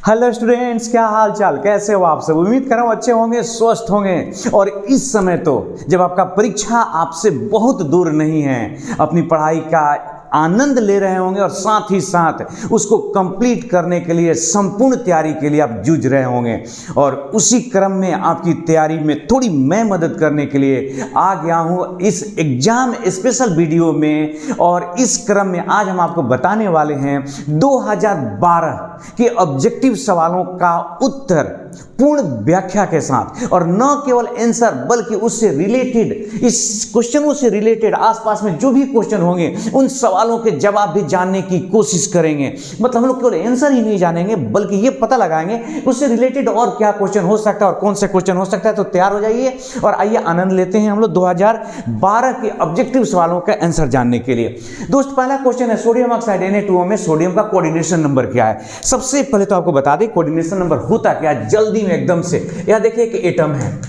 Hello students, क्या हाल चाल, कैसे हो आप सब। उम्मीद कर रहा हूँ अच्छे होंगे, स्वस्थ होंगे। और इस समय तो जब आपका परीक्षा आपसे बहुत दूर नहीं है, अपनी पढ़ाई का आनंद ले रहे होंगे और साथ ही साथ उसको कंप्लीट करने के लिए संपूर्ण तैयारी के लिए आप जूझ रहे होंगे। और उसी क्रम में आपकी तैयारी में थोड़ी मैं मदद करने के लिए आ गया हूँ इस एग्जाम स्पेशल वीडियो में। और इस क्रम में आज हम आपको बताने वाले हैं 2012 के ऑब्जेक्टिव सवालों का उत्तर पूर्ण व्याख्या के साथ, और न केवल आंसर बल्कि उससे रिलेटेड, इस क्वेश्चनों से रिलेटेड आसपास में जो भी क्वेश्चन होंगे उन सवालों के जवाब भी जानने की कोशिश करेंगे। मतलब हम लोग केवल आंसर ही नहीं जानेंगे बल्कि ये पता लगाएंगे उससे रिलेटेड और क्या क्वेश्चन हो सकता है और कौन सा क्वेश्चन हो सकता है। तो तैयार हो जाइए और आइए आनंद लेते हैं हम लोग 2012 के ऑब्जेक्टिव सवालों का आंसर जानने के लिए। दोस्त, पहला क्वेश्चन है सोडियम ऑक्साइड Na2O में सोडियम का कोऑर्डिनेशन नंबर क्या है। सबसे पहले तो आपको बता दें कोऑर्डिनेशन नंबर होता क्या है जल्दी में एकदम से। यह देखिए कि एटम है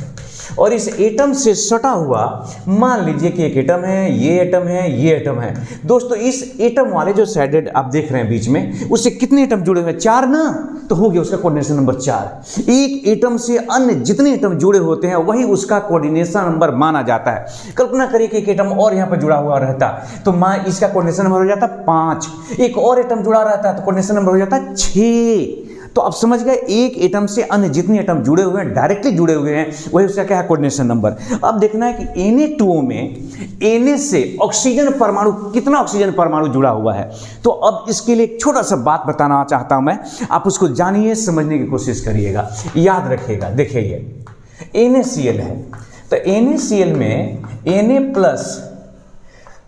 और इस एटम से सटा हुआ, मान लीजिए कि एक एटम है, ये एटम है, ये एटम है। दोस्तों, इस एटम वाले जो साइडेड आप देख रहे हैं बीच में, उससे कितने एटम जुड़े हुए हैं? 4 ना, तो हो गया उसका कोऑर्डिनेशन नंबर 4। एक एटम से अन्य जितने एटम जुड़े होते हैं वही उसका कोऑर्डिनेशन नंबर माना जाता है। कल्पना करिए कि एक एटम और यहाँ पर जुड़ा हुआ रहता तो इसका कोऑर्डिनेशन नंबर हो जाता 5। एक और एटम जुड़ा रहता है तो कोऑर्डिनेशन नंबर हो जाता 6। तो आप समझ गए, एक एटम से अन्य जितने एटम जुड़े हुए हैं, डायरेक्टली जुड़े हुए हैं, वही उसका क्या है? Coordination number. अब देखना है कि Na2O में Na से ऑक्सीजन परमाणु, कितना ऑक्सीजन परमाणु जुड़ा हुआ है। तो अब इसके लिए एक छोटा सा बात बताना चाहता हूं मैं, आप उसको जानिए, समझने की कोशिश करिएगा, याद रखिएगा। देखिए ये NaCl है, तो NaCl में Na+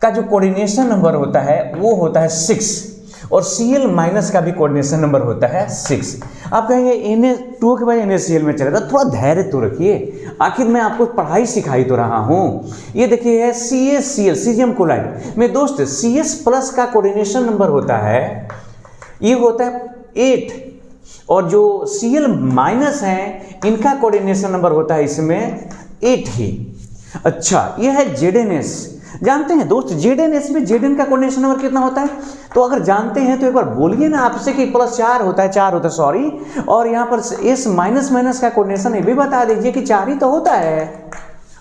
का जो कोऑर्डिनेशन नंबर होता है वो होता है 6, और Cl- का भी कोऑर्डिनेशन नंबर होता है 6। आप कहेंगे Na2O के बाद NaCl में चलेगा, थोड़ा धैर्य तो रखिए, आखिर मैं आपको पढ़ाई सिखाई तो रहा हूं। ये देखिए है CaCl, सीजियम क्लोराइड में दोस्त Cs+ का कोऑर्डिनेशन नंबर होता है, ये होता है 8, और जो Cl- है इनका कोऑर्डिनेशन नंबर होता है इसमें 8 ही। अच्छा, ये है ZnS। जानते हैं दोस्त ZnS में Zn का कोऑर्डिनेशन नंबर कितना होता है? तो अगर जानते हैं तो एक बार बोलिए ना आपसे कि +4 होता है, 4 होता है, सॉरी। और यहाँ पर S- का कोऑर्डिनेशन ये भी बता दीजिए कि 4 ही तो होता है।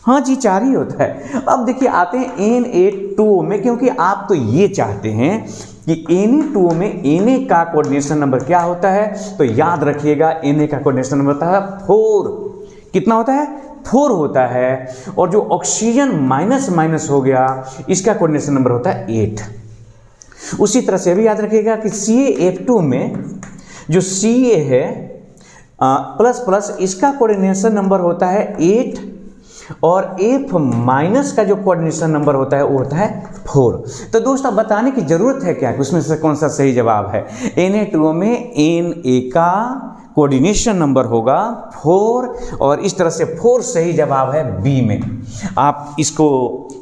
हाँ जी, 4 ही होता है। अब देखिए आते हैं Na2O में, क्योंकि आप तो ये चाहते हैं कि Na2O में Na का कोऑर्डिनेशन नंबर क्या होता है, तो याद रखिएगा Na का कोऑर्डिनेशन नंबर होता है 4। कितना होता है? 4 होता है। और जो ऑक्सीजन माइनस हो गया, इसका कोऑर्डिनेशन नंबर होता है 8। उसी तरह से भी याद रखिएगा कि CaF2 में जो Ca है प्लस इसका कोऑर्डिनेशन नंबर होता है 8, और F- का जो कोऑर्डिनेशन नंबर होता है वो होता है 4। तो दोस्त, अब बताने की जरूरत है क्या कि उसमें से कौन सा सही जवाब है? Na2O में Na का कोऑर्डिनेशन नंबर होगा 4, और इस तरह से 4 सही जवाब है बी में। आप इसको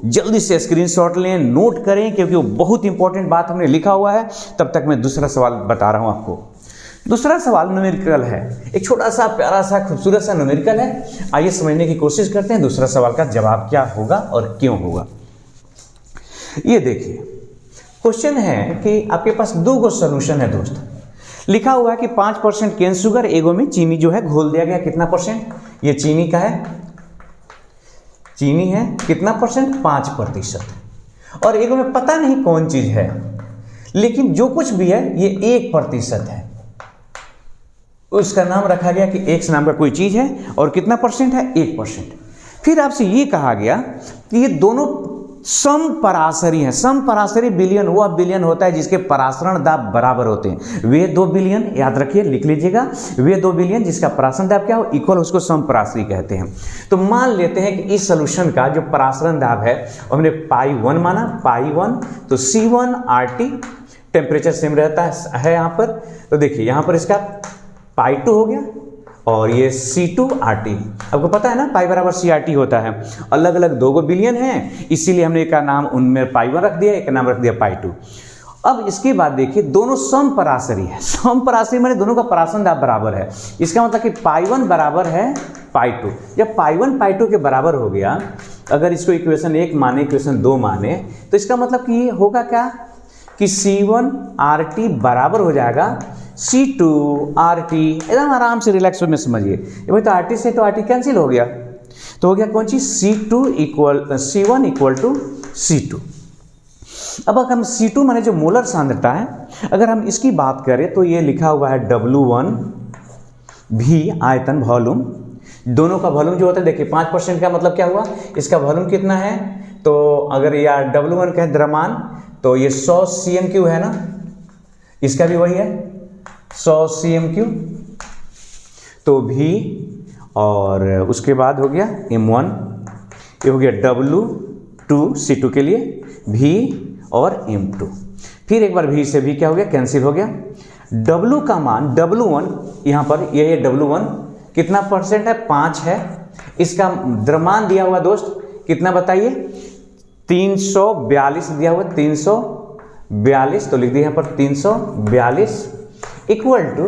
जल्दी से स्क्रीनशॉट लें, नोट करें, क्योंकि वो बहुत इंपॉर्टेंट बात हमने लिखा हुआ है। तब तक मैं दूसरा सवाल बता रहा हूं आपको। दूसरा सवाल न्यूमेरिकल है, एक छोटा सा प्यारा सा खूबसूरत सा न्यूमेरिकल है। आइए समझने की कोशिश करते हैं दूसरा सवाल का जवाब क्या होगा और क्यों होगा। ये देखिए, क्वेश्चन है कि आपके पास 2 गो सोल्यूशन है दोस्त। लिखा हुआ है कि 5% केन शुगर, एगो में चीनी जो है घोल दिया गया। कितना परसेंट? ये चीनी का है, चीनी है, कितना परसेंट? 5%। और एगो में पता नहीं कौन चीज है, लेकिन जो कुछ भी है ये 1% है। उसका नाम रखा गया कि X नाम का कोई चीज है, और कितना परसेंट है? 1%। फिर आपसे ये कहा गया कि ये दोनों समपराशरी हैं। समपराशरी बिलियन वह बिलियन होता है जिसके परासरण दाब बराबर होते हैं। वे 2 बिलियन, याद रखिए, लिख लीजिएगा, वे 2 बिलियन जिसका परासरण दाब क्या हो, इक्वल, उसको समपराशरी कहते हैं। तो मान लेते हैं कि इस सोल्यूशन का जो परासरण दाब है हमने π1 माना, π1, तो C1RT, टेम्परेचर सेम रहता है यहाँ पर। तो देखिए यहाँ पर इसका π2 हो गया, और ये C2RT। आपको पता है ना पाई बराबर CRT होता है। अलग अलग 2 गो बिलियन हैं, इसीलिए हमने एक का नाम उनमें π1 रख दिया, एक का नाम रख दिया π2। अब इसके बाद देखिए दोनों समपराशरी है। समपराशरी माने दोनों का परासरण दाब बराबर है। इसका मतलब कि π1 बराबर है π2। जब π1 π2 के बराबर हो गया, अगर इसको इक्वेशन 1 माने, इक्वेशन 2 माने, तो इसका मतलब कि ये होगा क्या कि C1RT बराबर हो जाएगा C2RT, एकदम आराम से रिलैक्स में समझिए। भाई तो RT से तो RT कैंसिल हो गया, तो हो गया कौन चीज C1 इक्वल टू C2। अब अगर हम C2 माने जो मोलर सांद्रता है, अगर हम इसकी बात करें तो ये लिखा हुआ है W1 भी आयतन वॉल्यूम, दोनों का वॉल्यूम जो होता है देखिए 5% का मतलब क्या हुआ, इसका वॉल्यूम कितना है, तो अगर यार W1 का है द्रव्यमान तो ये 100 cm³ है ना, इसका भी वही है 100 cm³, तो V और उसके बाद हो गया M1, ये हो गया W2 C2 के लिए V और M2, फिर एक बार V से V क्या हो गया, कैंसिल हो गया। W का मान W1 यहाँ पर ये है W1 कितना परसेंट है, 5 है। इसका द्रव्यमान दिया हुआ दोस्त कितना बताइए, 342 दिया हुआ, 342, तो लिख दिया यहाँ पर 342 इक्वल टू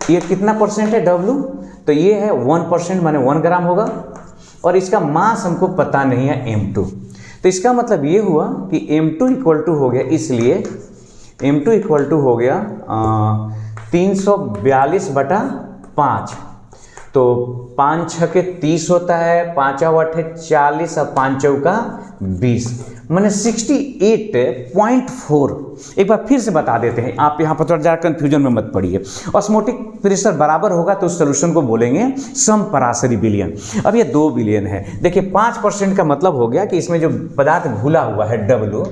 ये कितना परसेंट है W, तो ये है 1% माने 1 ग्राम होगा, और इसका मास हमको पता नहीं है M2, तो इसका मतलब ये हुआ कि M2 इक्वल टू हो गया, इसलिए M2 इक्वल टू हो गया 342/5, तो 5 छके 30 होता है, 5 8 40 और 5 चौका 20, मैंने 68.4। एक बार फिर से बता देते हैं, आप यहाँ पर थोड़ा ज़्यादा कन्फ्यूजन में मत पड़िए। ऑस्मोटिक प्रेशर बराबर होगा तो उस सोल्यूशन को बोलेंगे समपराशरी विलयन। अब ये 2 विलयन है, देखिए 5% का मतलब हो गया कि इसमें जो पदार्थ घुला हुआ है W,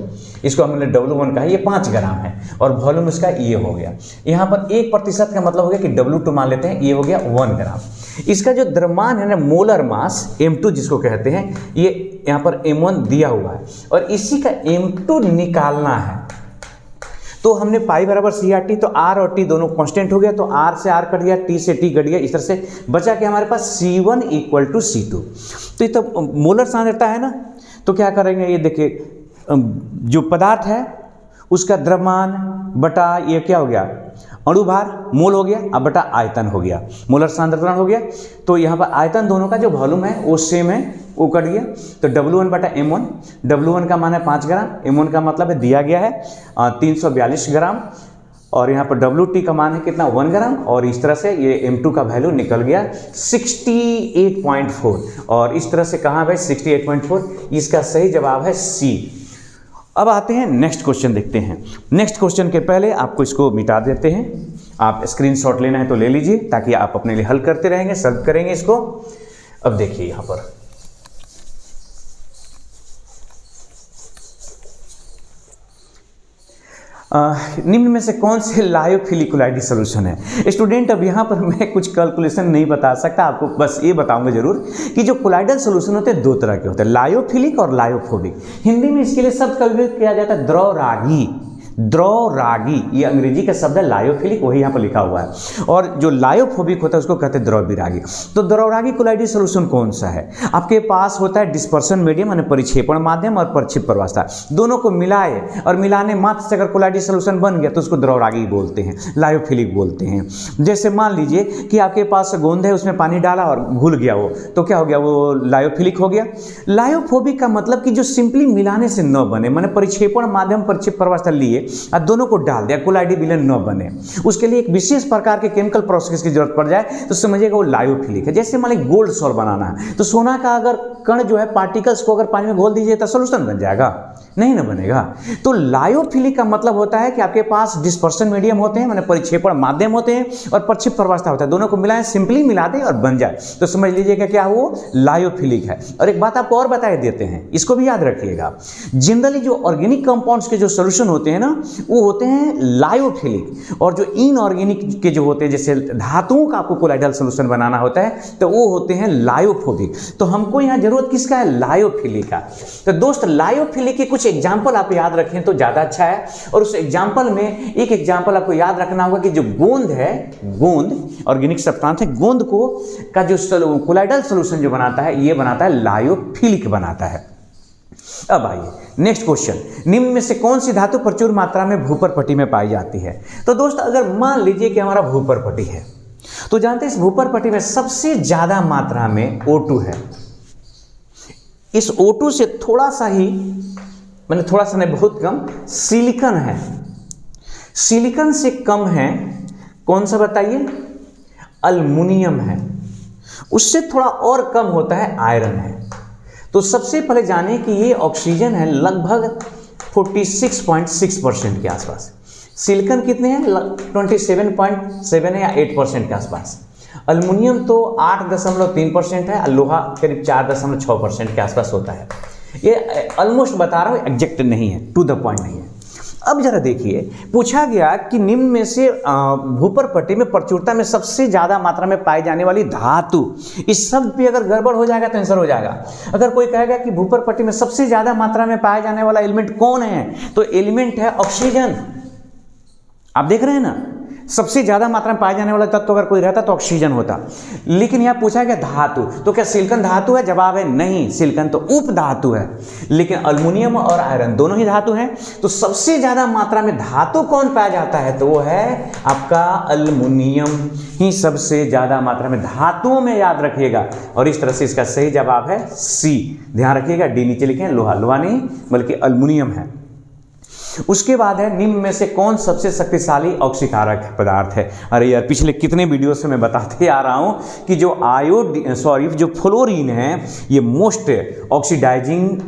इसको हमने W1 कहा, ये 5 ग्राम है, और वॉल्यूम इसका ये हो गया। यहाँ पर 1% का मतलब हो गया कि W2 मान लेते हैं, ये हो गया 1 ग्राम। इसका जो द्रव्यमान है ना, मोलर मास M2 जिसको कहते हैं, ये यहाँ पर M1 दिया हुआ है, और इसी का M2 निकालना है, तो हमने पाई बराबर CRT, तो R और T दोनों कांस्टेंट हो गया, तो R से R कट गया, T से T कट गया, इस तरह से बचा कि हमारे पास C1 इक्वल टू C2। तो ये तो मोलर सांद्रता है ना, तो क्या करेंगे, ये देखिए जो पदार्थ है उसका द्रव्यमान बटा ये क्या हो गया, अणुभार मोल हो गया, अब बटा आयतन हो गया, मोलर सांद्रता हो गया। तो यहाँ पर आयतन दोनों का जो वॉल्यूम है वो सेम है, वो कट गया, तो W1 बटा M1, W1 का मान है 5 ग्राम, M1 का मतलब है दिया गया है 342 ग्राम, और यहाँ पर WT का मान है कितना, 1 ग्राम, और इस तरह से ये M2 का वैल्यू निकल गया 68.4, और इस तरह से कहाँ भाई 68.4, इसका सही जवाब है C। अब आते हैं नेक्स्ट क्वेश्चन देखते हैं। नेक्स्ट क्वेश्चन के पहले आपको इसको मिटा देते हैं, आप स्क्रीनशॉट लेना है तो ले लीजिए, ताकि आप अपने लिए हल करते रहेंगे, सॉल्व करेंगे इसको। अब देखिए यहाँ पर निम्न में से कौन से लायोफिलिक कोलाइडल सॉल्यूशन है। स्टूडेंट अब यहाँ पर मैं कुछ कैलकुलेशन नहीं बता सकता, आपको बस ये बताऊंगा जरूर कि जो कोलाइडल सॉल्यूशन होते हैं 2 तरह के होते हैं, लायोफिलिक और लायोफोबिक। हिंदी में इसके लिए शब्द का उपयोग किया जाता है द्रवरागी, द्रवरागी, ये अंग्रेजी का शब्द है लायोफिलिक, वही यहाँ पर लिखा हुआ है, और जो लायोफोबिक होता है उसको कहते हैं द्रवविरागी। तो द्रवरागी कोलाइडल सॉल्यूशन कौन सा है, आपके पास होता है डिस्पर्सन मीडियम यानी परिक्षेपण माध्यम और प्रक्षिप्त प्रवास्ता, दोनों को मिलाए और मिलाने मात्र से अगर कोलाइडल सॉल्यूशन बन गया तो उसको द्रवरागी बोलते हैं, लायोफिलिक बोलते हैं। जैसे मान लीजिए कि आपके पास गोंद है, उसमें पानी डाला और घुल गया वो, तो क्या हो गया, वो लायोफिलिक हो गया। लायोफोबिक का मतलब कि जो सिंपली मिलाने से न बने, मैंने परिक्षेपण माध्यम प्रक्षिप्त प्रवास्ता लिए और दोनों को डाल दिया, कोलाइडल विलयन न बने, उसके लिए एक विशेष प्रकार के केमिकल प्रोसेस की जरूरत पड़ जाए तो समझिएगा वो लायोफिलिक है। जैसे मान लीजिए गोल्ड सॉल्व बनाना है, तो सोना का अगर कण जो है पार्टिकल्स को अगर पानी में घोल दीजिए तो सॉल्यूशन बन जाएगा, नहीं ना बनेगा। तो लायोफिलिक का मतलब होता है कि आपके पास डिस्पर्सन मीडियम होते हैं, माने परिक्षेपण माध्यम होते हैं, और प्रक्षिप्त प्रवास्ता होता है, दोनों को मिलाएं, सिंपली मिला दें और बन जाए, तो समझ लीजिएगा क्या वो लायोफिलिक है। और एक बात आपको और बता देते हैं, इसको भी याद रखिएगा, जनरली जो ऑर्गेनिक कंपाउंड्स के जो सोल्यूशन होते हैं ना, वो होते हैं लायोफिलिक, और जो इनऑर्गेनिक के जो होते हैं, जैसे धातुओं का आपको कोलाइडल सॉल्यूशन बनाना होता है, तो वो होते हैं लायोफोबिक। तो हमको यहाँ जरूरत किसका है, लायोफिलिक का। तो दोस्त लायोफिलिक के कुछ एग्जाम्पल आप याद रखें तो ज़्यादा अच्छा है, और उस एग्जाम्पल में एक एग्जाम्पल आपको याद रखना होगा कि जो गोंद है, गोंद ऑर्गेनिक सब्सटेंस है, गोंद को का जो कोलाइडल सॉल्यूशन जो बनाता है, ये बनाता है लायोफिलिक बनाता है। अब आइए नेक्स्ट क्वेश्चन, निम्न में से कौन सी धातु प्रचुर मात्रा में भूपर्पटी में पाई जाती है। तो दोस्त अगर मान लीजिए कि हमारा भूपर्पटी है, तो जानते हैं इस भूपर्पटी में सबसे ज्यादा मात्रा में O2 है। इस O2 से थोड़ा सा ही, मैंने थोड़ा सा नहीं बहुत कम सिलिकॉन है, सिलिकॉन से कम है कौन सा बताइए? अल्मुनियम है। उससे थोड़ा और कम होता है आयरन है। तो सबसे पहले जाने कि ये ऑक्सीजन है लगभग 46.6% के आसपास। सिलिकॉन कितने हैं? 27.7 या 8% के आसपास। अल्मुनियम तो 8.3% है, लोहा करीब 4.6% के आसपास होता है। ये ऑलमोस्ट बता रहा हूँ, एग्जैक्ट नहीं है, टू द पॉइंट नहीं है। अब जरा देखिए, पूछा गया कि निम्न में से भूपर पट्टी में प्रचुरता में सबसे ज्यादा मात्रा में पाई जाने वाली धातु, इस शब्द पे अगर गड़बड़ हो जाएगा तो आंसर हो जाएगा। अगर कोई कहेगा कि भूपर पट्टी में सबसे ज्यादा मात्रा में पाया जाने वाला एलिमेंट कौन है, तो एलिमेंट है ऑक्सीजन। आप देख रहे हैं ना, सबसे ज्यादा मात्रा में पाया जाने वाला तत्व अगर कोई रहता तो ऑक्सीजन होता। लेकिन यहां पूछा गया धातु, तो क्या सिलिकॉन धातु है? जवाब है नहीं, सिलिकॉन तो उप धातु है। लेकिन अल्युमिनियम और आयरन दोनों ही धातु हैं। तो सबसे ज्यादा मात्रा में धातु कौन पाया जाता है? तो वो है आपका अल्युमिनियम ही सबसे ज्यादा मात्रा में धातुओं में, याद रखिएगा। और इस तरह से इसका सही जवाब है सी। ध्यान रखिएगा, डी नीचे लिखे, लोहा, लोहा नहीं बल्कि अल्युमिनियम है। उसके बाद है निम्न में से कौन सबसे शक्तिशाली ऑक्सीकारक पदार्थ है? अरे यार, पिछले कितने वीडियो से मैं बताते आ रहा हूं कि जो फ्लोरीन है ये मोस्ट ऑक्सीडाइजिंग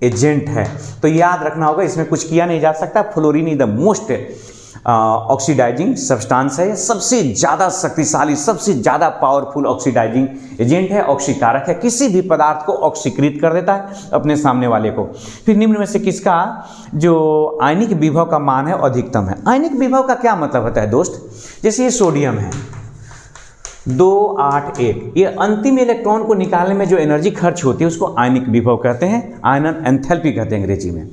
एजेंट है। तो याद रखना होगा, इसमें कुछ किया नहीं जा सकता। Fluorine is the most oxidizing substance है, सबसे ज़्यादा शक्तिशाली, सबसे ज़्यादा पावरफुल ऑक्सीडाइजिंग एजेंट है, ऑक्सीकारक है। किसी भी पदार्थ को ऑक्सीकृत कर देता है अपने सामने वाले को। फिर निम्न में से किसका जो आयनिक विभव का मान है अधिकतम है? आयनिक विभव का क्या मतलब होता है दोस्त? जैसे ये सोडियम है 281, ये अंतिम इलेक्ट्रॉन को निकालने में जो एनर्जी खर्च होती है उसको आयनिक विभव कहते हैं, आयनन एंथैल्पी कहते हैं अंग्रेजी में।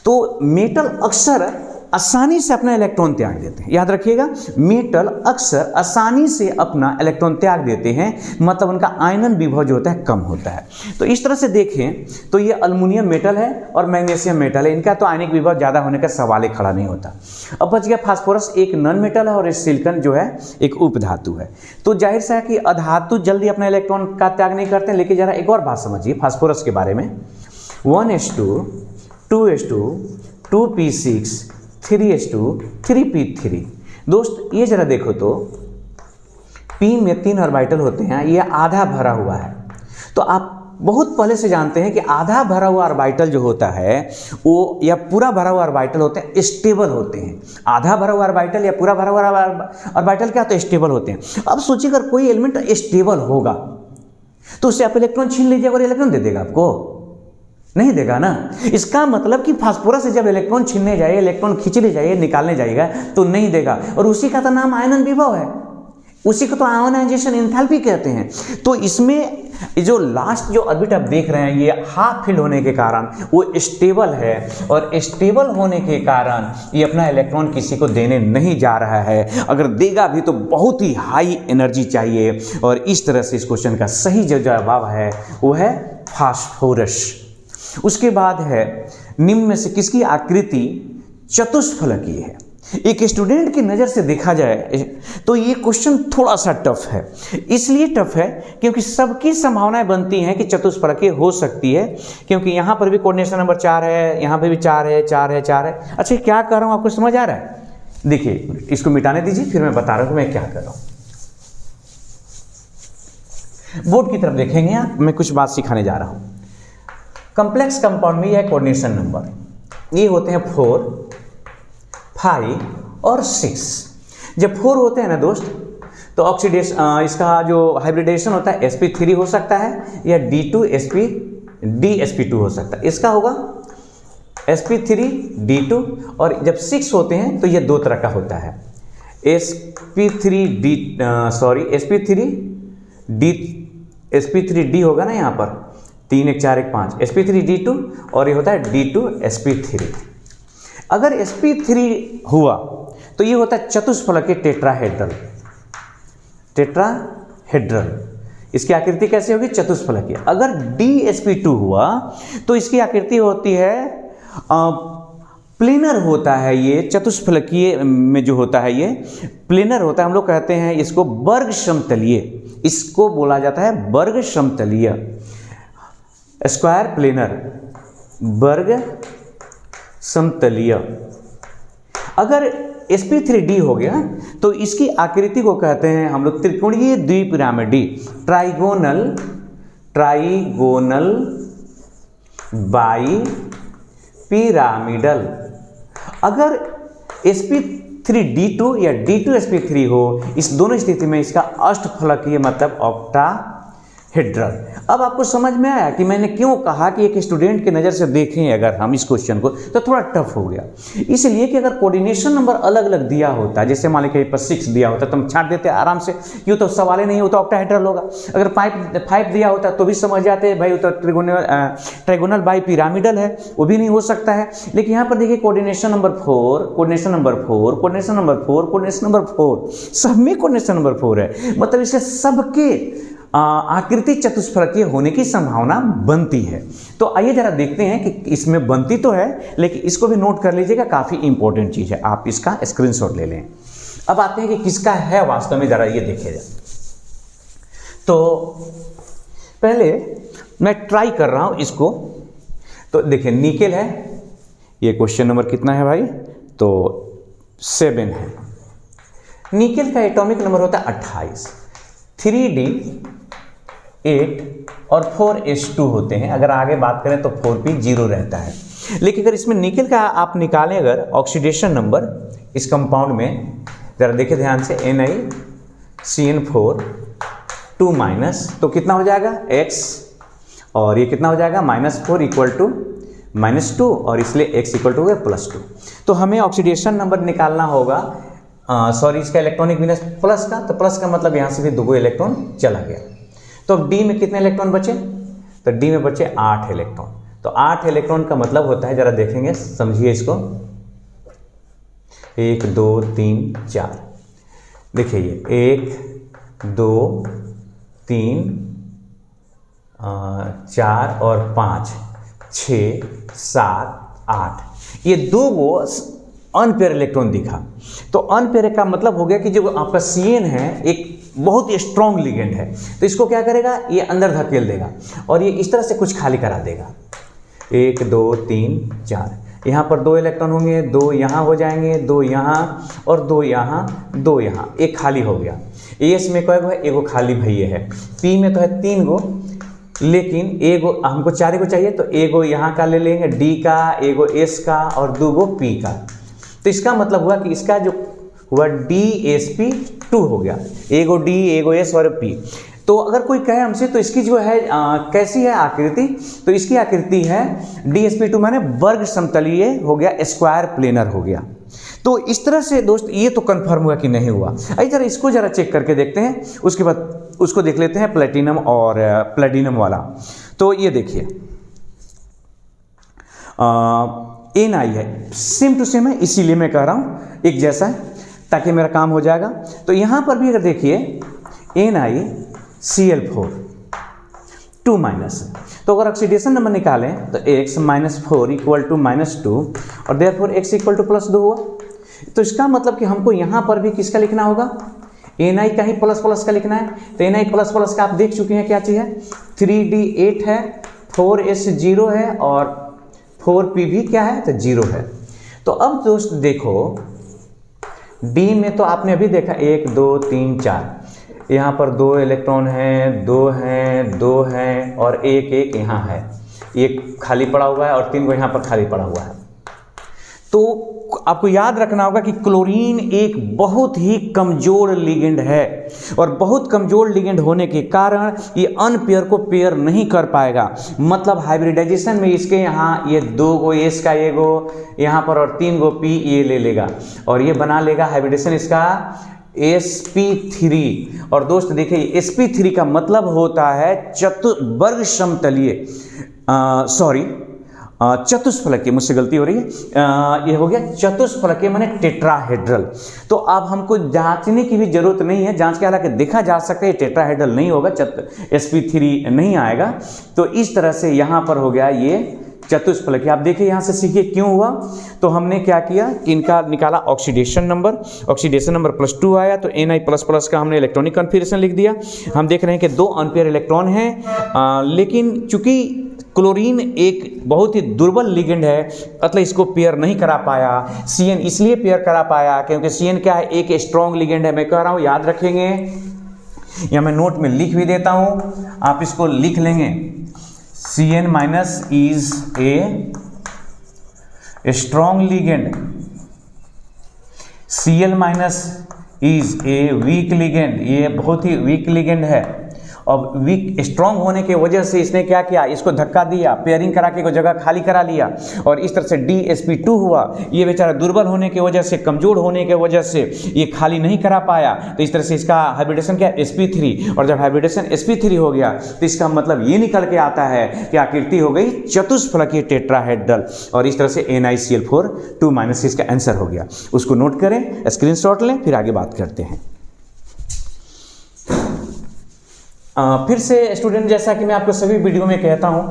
तो मेटल अक्सर आसानी से अपना इलेक्ट्रॉन त्याग देते हैं, याद रखिएगा, मेटल अक्सर आसानी से अपना इलेक्ट्रॉन त्याग देते हैं, मतलब उनका आयनन विभव जो होता है कम होता है। तो इस तरह से देखें तो ये अल्युमिनियम मेटल है और मैग्नीशियम मेटल है, इनका तो आयनिक विभव ज़्यादा होने का सवाल ही खड़ा नहीं होता। अब बच गया फास्फोरस, एक नॉन मेटल है, और इस सिलिकॉन जो है एक उप धातु है। तो जाहिर सा है कि अधातु जल्दी अपना इलेक्ट्रॉन का त्याग नहीं करते। लेकिन जरा एक और बात समझिए फास्फोरस के बारे में, 1s2 2s2 2p6 3s2 3p3। दोस्त ये जरा देखो तो p में 3 ऑर्बिटल होते हैं, ये आधा भरा हुआ है। तो आप बहुत पहले से जानते हैं कि आधा भरा हुआ ऑर्बिटल जो होता है वो या पूरा भरा हुआ ऑर्बिटल होते हैं, स्टेबल होते हैं। आधा भरा हुआ ऑर्बिटल या पूरा भरा हुआ ऑर्बिटल क्या होता है? स्टेबल होते हैं। अब सोचिए अगर कोई एलिमेंट स्टेबल होगा तो उससे आप इलेक्ट्रॉन छीन लीजिएगा और इलेक्ट्रॉन दे देगा आपको? नहीं देगा ना। इसका मतलब कि फास्फोरस से जब इलेक्ट्रॉन छीनने जाइए, इलेक्ट्रॉन खींचने जाइए, निकालने जाएगा तो नहीं देगा। और उसी का तो नाम आयनन विभव है, उसी को तो आयोनाइजेशन एंथैल्पी कहते हैं। तो इसमें जो लास्ट जो ऑर्बिट आप देख रहे हैं ये हाफ फिल्ड होने के कारण वो स्टेबल है, और स्टेबल होने के कारण ये अपना इलेक्ट्रॉन किसी को देने नहीं जा रहा है। अगर देगा भी तो बहुत ही हाई एनर्जी चाहिए। और इस तरह से इस क्वेश्चन का सही जो जवाब है वो है फास्फोरस। उसके बाद है निम्न में से किसकी आकृति चतुष्फलकीय है? एक स्टूडेंट की नज़र से देखा जाए तो ये क्वेश्चन थोड़ा सा टफ है। इसलिए टफ है क्योंकि सबकी संभावनाएं बनती हैं कि चतुष्फलकीय हो सकती है, क्योंकि यहाँ पर भी कोऑर्डिनेशन नंबर 4 है, यहाँ पे भी 4 है, 4 है, 4 है। अच्छा क्या कर रहा हूँ, आपको समझ आ रहा है? देखिए इसको मिटाने दीजिए, फिर मैं बता रहा हूँ मैं क्या कर रहा हूँ। बोर्ड की तरफ देखेंगे आप, मैं कुछ बात सिखाने जा रहा हूँ। कॉम्प्लेक्स कंपाउंड में यह कोऑर्डिनेशन नंबर ये होते हैं 4, 5 और 6। जब 4 होते हैं ना दोस्त तो ऑक्सीडेशन इसका जो हाइब्रिडेशन होता है sp3 हो सकता है या d2sp2 हो सकता है। इसका होगा sp3 d2। और जब 6 होते हैं तो ये दो तरह का होता है, sp3d होगा ना यहाँ पर 3 1 4 1 5 sp3d2, और ये होता है d2sp3। अगर sp3 हुआ तो ये होता है चतुष्फलकीय टेट्राहेड्रल। इसकी आकृति कैसे होगी? चतुष्फलकीय। अगर dsp2 हुआ तो इसकी आकृति होती है प्लेनर होता है। ये चतुष्फलकीय में जो होता है ये प्लेनर होता है। हम लोग कहते हैं इसको वर्ग समतलीय, इसको बोला जाता है वर्ग समतलीय, स्क्वायर प्लेनर, वर्ग समतलीय। अगर sp3d हो गया, तो इसकी आकृति को कहते हैं हम लोग त्रिकोणीय द्विपिरामिडी, ट्राइगोनल बाई पिरामिडल। अगर sp3d2 या d2sp3 हो, इस दोनों स्थिति में इसका अष्टफलकीय मतलब ऑक्टाहेड्रल। अब आपको समझ में आया कि मैंने क्यों कहा कि एक स्टूडेंट की नज़र से देखें अगर हम इस क्वेश्चन को तो थोड़ा टफ हो गया, इसलिए कि अगर कोऑर्डिनेशन नंबर अलग अलग दिया होता, जैसे मान लीजिए पर 6 दिया होता तो हम छांट देते आराम से, यूँ तो सवाल ही नहीं होता, ऑक्टाहेड्रल होगा। अगर 5 दिया होता तो भी समझ जाते भाई तो ट्राइगोनल बाई पिरामिडल है, वो भी नहीं हो सकता है। लेकिन यहाँ पर देखिए coordination number 4, coordination number 4, coordination number 4, coordination number 4, सब में कोऑर्डिनेशन नंबर 4 है, मतलब इससे सबके आकृति चतुष्फलकीय होने की संभावना बनती है। तो आइए जरा देखते हैं कि इसमें बनती तो है, लेकिन इसको भी नोट कर लीजिएगा, काफ़ी इंपॉर्टेंट चीज़ है, आप इसका स्क्रीनशॉट ले लें। अब आते हैं कि किसका है वास्तव में, जरा ये देखिए जाए। तो पहले मैं ट्राई कर रहा हूँ इसको, तो देखिए निकेल है, ये क्वेश्चन नंबर कितना है भाई, तो 7 है। निकेल का एटॉमिक नंबर होता है 28, 3d8 और 4s2 होते हैं। अगर आगे बात करें तो 4p 0 रहता है। लेकिन अगर इसमें निकेल का आप निकालें अगर ऑक्सीडेशन नंबर इस कंपाउंड में, ज़रा देखिए ध्यान से, NiCN4 2 माइनस, तो कितना हो जाएगा x, और ये कितना हो जाएगा -4 इक्वल टू -2, और इसलिए x इक्वल टू +2। तो हमें ऑक्सीडेशन नंबर निकालना होगा, सॉरी इसका इलेक्ट्रॉनिक विन्यास प्लस का, तो प्लस का मतलब यहाँ से भी 2 इलेक्ट्रॉन चला गया। तो अब डी में कितने इलेक्ट्रॉन बचे, तो डी में बचे 8 इलेक्ट्रॉन। तो 8 इलेक्ट्रॉन का मतलब होता है, जरा देखेंगे समझिए इसको, 1 2 3 4, देखिए ये 1 2 3 4 और 5 6 7 8, ये 2 गो अनपेयर इलेक्ट्रॉन दिखा। तो अनपेयर का मतलब हो गया कि जो आपका CN है एक बहुत ही स्ट्रॉन्ग लिगेंड है, तो इसको क्या करेगा, ये अंदर धकेल देगा और ये इस तरह से कुछ खाली करा देगा। 1 2 3 4, यहाँ पर 2 इलेक्ट्रॉन होंगे, 2 यहाँ हो जाएंगे, 2 यहाँ और 2 यहाँ, 2 यहाँ, एक खाली हो गया। एस में कई गो है, एगो खाली भैया है। पी में तो है 3 गो, लेकिन एगो हमको 4 गो चाहिए, तो एगो यहाँ का ले लेंगे डी का, एगो एस का और 2 गो पी का। तो इसका मतलब हुआ कि इसका जो हुआ DsP2 हो गया, एगो डी एगो एस और पी। तो अगर कोई कहे हमसे तो इसकी जो है कैसी है आकृति, तो इसकी आकृति है DsP2 माने वर्ग समतलीय हो गया, स्क्वायर प्लेनर हो गया। तो इस तरह से दोस्त ये तो कंफर्म हुआ कि नहीं हुआ। आइए जरा इसको जरा चेक करके देखते हैं, उसके बाद उसको देख लेते हैं प्लेटिनम और प्लेटिनम वाला। तो ये देखिए Na है, सेम टू सेम है, इसीलिए मैं कह रहा हूँ एक जैसा है ताकि मेरा काम हो जाएगा। तो यहाँ पर भी अगर देखिए NiCl4 2 माइनस, तो अगर ऑक्सीडेशन नंबर निकालें तो x -4 इक्वल टू -2 और देयरफॉर x इक्वल टू +2 हुआ। तो इसका मतलब कि हमको यहाँ पर भी किसका लिखना होगा, Na का ही प्लस का लिखना है। तो Na प्लस का आप देख चुके हैं क्या चीज़ है, 3d8 है, 4s 0 है और 4p भी क्या है, तो 0 है। तो अब दोस्त देखो D में तो आपने अभी देखा 1 2 3 4, यहाँ पर 2 इलेक्ट्रॉन हैं, 2 हैं, 2 हैं और एक यहाँ है, एक खाली पड़ा हुआ है और 3 को यहाँ पर खाली पड़ा हुआ है। तो आपको याद रखना होगा कि क्लोरीन एक बहुत ही कमज़ोर लिगेंड है और बहुत कमज़ोर लिगेंड होने के कारण ये अनपेयर को पेयर नहीं कर पाएगा। मतलब हाइब्रिडाइजेशन में इसके यहाँ ये 2 गो एस का एगो यहाँ पर और 3 गो पी ये ले लेगा और ये बना लेगा हाइब्रिडेशन इसका sp3। और दोस्त देखिए sp3 का मतलब होता है वर्ग समतलीय, सॉरी चतुष्फलकीय, मुझसे गलती हो रही है, ये हो गया चतुष्फलकीय माने टेट्राहेड्रल। तो अब हमको जांचने की भी जरूरत नहीं है, जांच के हालांकि देखा जा सकता है हेड्रल नहीं होगा, sp3 नहीं आएगा। तो इस तरह से यहाँ पर हो गया ये चतुष्फलकीय। आप देखिए यहाँ से सीखिए क्यों हुआ। तो हमने क्या किया कि इनका निकाला ऑक्सीडेशन नंबर +2 आया, तो Na++ का हमने इलेक्ट्रॉनिक कन्फिगरेशन लिख दिया। हम देख रहे हैं कि 2 अनपेयर इलेक्ट्रॉन हैं, लेकिन चूंकि क्लोरीन एक बहुत ही दुर्बल लिगेंड है, मतलब इसको पेयर नहीं करा पाया। CN इसलिए पेयर करा पाया क्योंकि CN क्या है, एक स्ट्रॉन्ग लिगेंड है। मैं कह रहा हूँ याद रखेंगे, या मैं नोट में लिख भी देता हूँ, आप इसको लिख लेंगे। CN minus is a strong ligand, Cl minus is a week ligand, ये बहुत ही वीक लिगेंड है। अब वीक स्ट्रॉन्ग होने की वजह से इसने क्या किया, इसको धक्का दिया, पेयरिंग करा के को जगह खाली करा लिया और इस तरह से DsP2 हुआ। ये बेचारा दुर्बल होने की वजह से, कमजोर होने की वजह से ये खाली नहीं करा पाया, तो इस तरह से इसका हाइब्रिडेशन क्या sp3, और जब हाइब्रिडेशन sp3 हो गया तो इसका मतलब ये निकल के आता है कि आकृति हो गई चतुष्फलकीय टेट्राहेड्रल, और इस तरह से NiCl4 2- इसका आंसर हो गया। उसको नोट करें, स्क्रीनशॉट लें, फिर आगे बात करते हैं। फिर से स्टूडेंट, जैसा कि मैं आपको सभी वीडियो में कहता हूं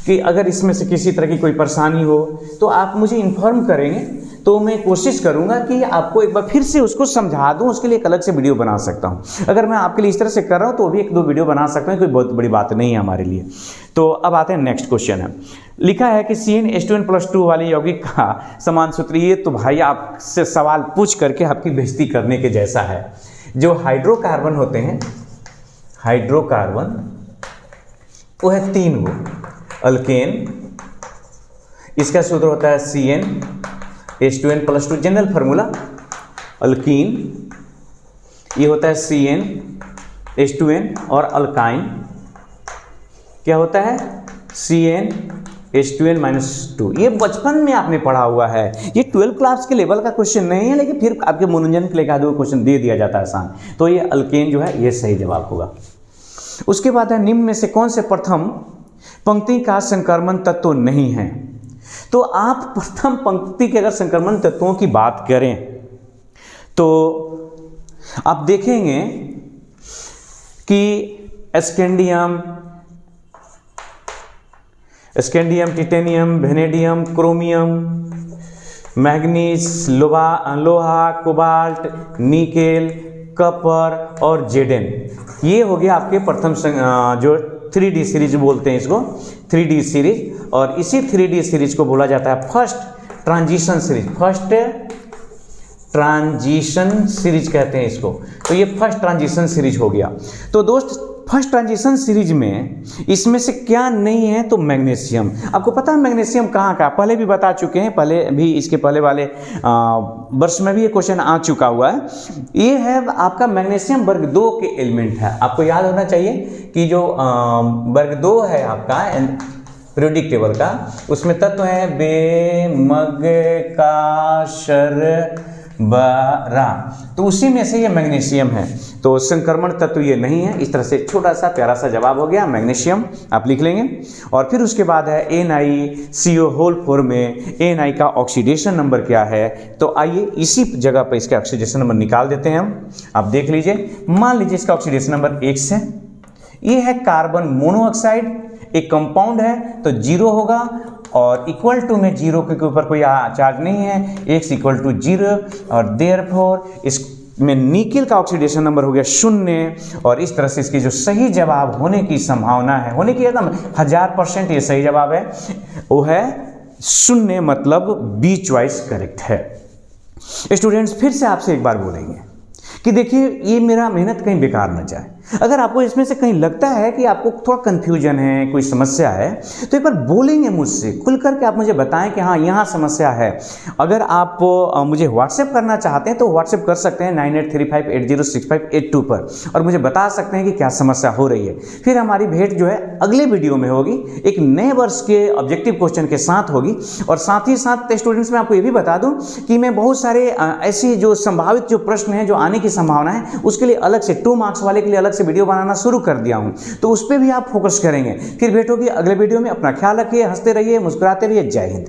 कि अगर इसमें से किसी तरह की कोई परेशानी हो तो आप मुझे इन्फॉर्म करेंगे, तो मैं कोशिश करूंगा कि आपको एक बार फिर से उसको समझा दूं। उसके लिए एक अलग से वीडियो बना सकता हूं। अगर मैं आपके लिए इस तरह से कर रहा हूं तो भी 1-2 वीडियो बना सकता हूं, कोई बहुत बड़ी बात नहीं है हमारे लिए। तो अब आते हैं नेक्स्ट क्वेश्चन है। लिखा है कि CnH2n+2 वाले यौगिक का समान सूत्र। ये तो भाई आपसे सवाल पूछ करके आपकी बेइज्जती करने के जैसा है। जो हाइड्रोकार्बन होते हैं, हाइड्रोकार्बन वो है 3 गो। अल्केन, इसका सूत्र होता है CnH2n+2, जनरल फार्मूला। अल्कीन ये होता है CnH2n, और अल्काइन क्या होता है, CnH2n-2। ये बचपन में आपने पढ़ा हुआ है, ये 12th क्लास के लेवल का क्वेश्चन नहीं है, लेकिन फिर आपके मनोरंजन के लिए का 2 क्वेश्चन दे दिया जाता है आसान। तो ये अल्केन जो है ये सही जवाब होगा। उसके बाद है, निम्न में से कौन से प्रथम पंक्ति का संक्रमण तत्व नहीं है। तो आप प्रथम पंक्ति के अगर संक्रमण तत्वों की बात करें तो आप देखेंगे कि scandium, titanium, vanadium, chromium, manganese, लोहा, कोबाल्ट, निकेल, कपर और जेडेन, ये हो गया आपके प्रथम जो 3D सीरीज बोलते हैं इसको, 3D सीरीज। और इसी 3D सीरीज को बोला जाता है first transition series. First transition series कहते हैं इसको। तो ये फर्स्ट ट्रांजिशन सीरीज हो गया। तो दोस्त, फर्स्ट ट्रांजिशन सीरीज में इसमें से क्या नहीं है, तो मैग्नीशियम। आपको पता है मैग्नीशियम कहाँ का, पहले भी बता चुके हैं, पहले भी इसके पहले वाले वर्ष में भी ये क्वेश्चन आ चुका हुआ है। ये है आपका मैग्नीशियम वर्ग 2 के एलिमेंट है। आपको याद होना चाहिए कि जो वर्ग 2 है आपका पीरियोडिक टेबल का, उसमें तत्व है बे, मग, का, शर, बरा, तो उसी में से ये मैग्नीशियम है। तो संक्रमण तत्व ये नहीं है। इस तरह से छोटा सा प्यारा सा जवाब हो गया मैग्नीशियम, आप लिख लेंगे। और फिर उसके बाद है NiCO4 में Na का ऑक्सीडेशन नंबर क्या है। तो आइए इसी जगह पर इसका ऑक्सीडेशन नंबर निकाल देते हैं हम। आप देख लीजिए, मान लीजिए इसका ऑक्सीडेशन नंबर X है। ये है कार्बन मोनोऑक्साइड, एक कंपाउंड है तो 0 होगा, और इक्वल टू में 0 के ऊपर कोई चार्ज नहीं है, X = 0, और देयरफॉर इसमें निकेल का ऑक्सीडेशन नंबर हो गया 0। और इस तरह से इसकी जो सही जवाब होने की संभावना है, होने की एकदम 1000% ये सही जवाब है, वो है 0, मतलब बी चॉइस करेक्ट है। स्टूडेंट्स, फिर से आपसे एक बार बोलेंगे कि देखिए ये मेरा मेहनत कहीं बेकार न जाए। अगर आपको इसमें से कहीं लगता है कि आपको थोड़ा कन्फ्यूजन है, कोई समस्या है, तो एक बार बोलेंगे मुझसे, खुल करके आप मुझे बताएं कि हाँ यहाँ समस्या है। अगर आप मुझे व्हाट्सएप करना चाहते हैं तो व्हाट्सएप कर सकते हैं 9835806582 पर, और मुझे बता सकते हैं कि क्या समस्या हो रही है। फिर हमारी भेंट जो है अगले वीडियो में होगी, एक नए वर्ष के ऑब्जेक्टिव क्वेश्चन के साथ होगी। और साथ ही साथ स्टूडेंट्स, मैं आपको ये भी बता दूँ कि मैं बहुत सारे ऐसी जो संभावित जो प्रश्न हैं जो आने की संभावना है, उसके लिए अलग से 2 मार्क्स वाले के लिए अलग से वीडियो बनाना शुरू कर दिया हूं, तो उस पर भी आप फोकस करेंगे। फिर भेंट होगी अगले वीडियो में। अपना ख्याल रखिए, हंसते रहिए, मुस्कुराते रहिए। जय हिंद।